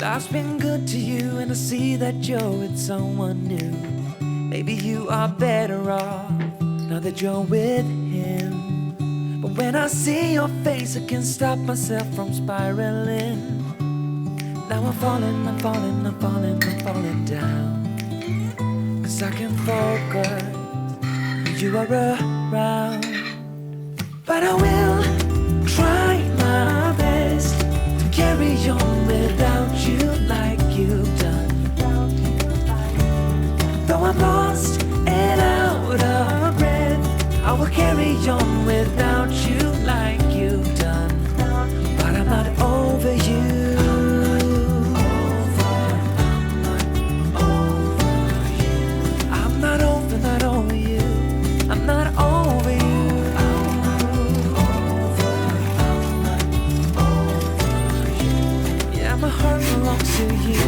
Life's been good to you, and I see that you're with someone new. Maybe you are better off now that you're with him. But when I see your face, I can't stop myself from spiraling. Now I'm falling, I'm falling, I'm falling, I'm falling down. 'Cause I can focus when you are around. But I will try my best to carry on without you like you've done. Though I'm lost and out of breath, I will carry on without you like you've done. But I'm not over you. I'm not over you. I'm not over you. Yeah, my heart belongs to you.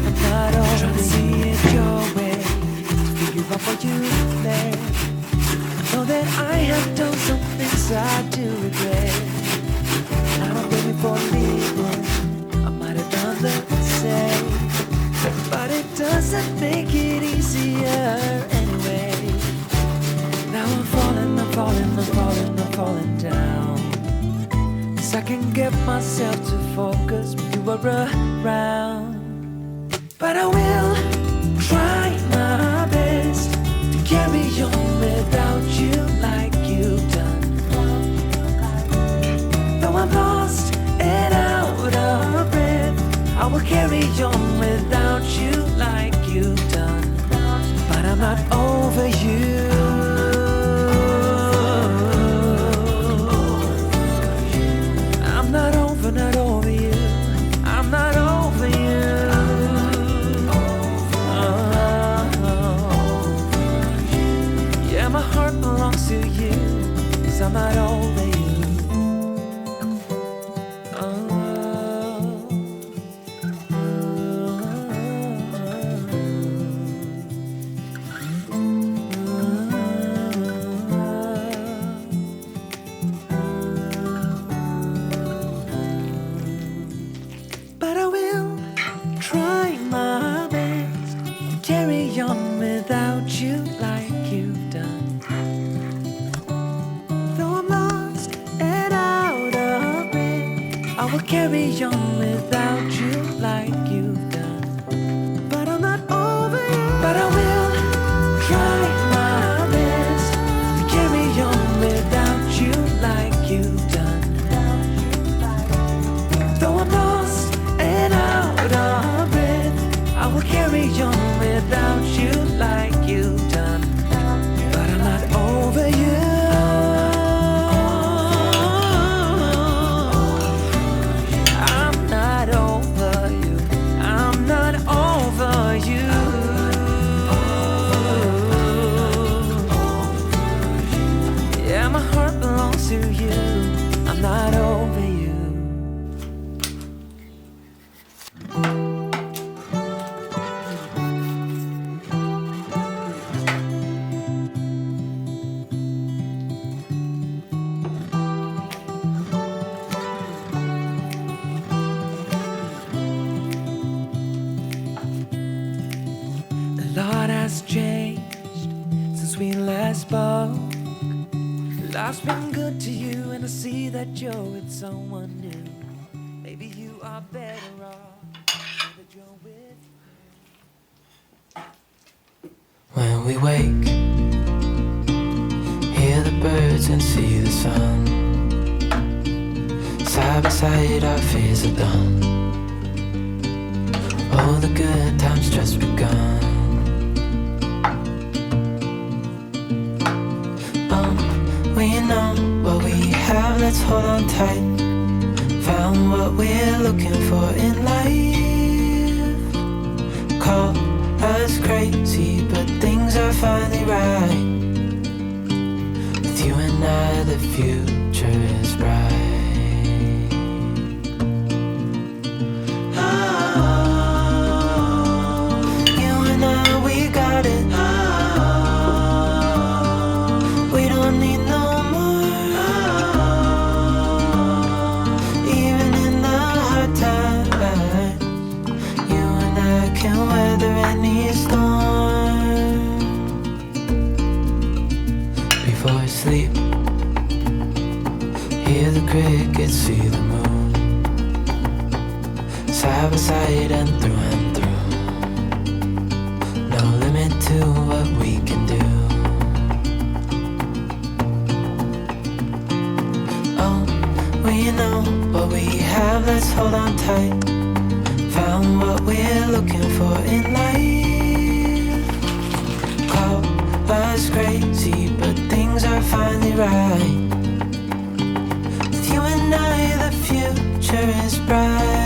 I'm not over you. Trying to see it your way, figure out what you play. Know that I have done some things I do regret. I don't blame you for leaving. I might have done the same, but it doesn't make it easier anyway. Now I'm falling, I'm falling, I'm falling, I'm falling down. 'Cause I can get myself to focus when you are around. But I will try my best to carry on without you like you've done. Though I'm lost and out of breath, I will carry on without you like you've done. But I'm not over you. I'm not over you. I'm not over you. Yeah, my heart belongs to you, 'cause I'm not over you. But I will try my best to carry on without you like you've done. Though I'm lost and out of breath, I will carry on without you like you've done. But I'm not over you. But I will try my best to carry on without you like you've done. Though I'm lost and out of breath, I will carry on without you like you've done. But I'm not over you. I'm not over you. I'm not over you. Yeah, my heart belongs to you. I'm not over you. A lot has changed since we last spoke. Life's been good to you, and I see that you're with someone new. Maybe you are better off now that you're with. When we wake, hear the birds and see the sun. Side by side our fears are done. All the good times just begun. We know what we have, let's hold on tight. Found what we're looking for in life. Call us crazy, but things are finally right. With you and I, the future is bright. You and I, we got it. We don't need no more. Even in the hard times, for sleep. Hear the crickets, see the moon, side by side and through. No limit to what we can do. Oh, we know what we have, let's hold on tight. Found what we're looking for in life. Call us crazy, but things are finally right. With you and I, the future is bright.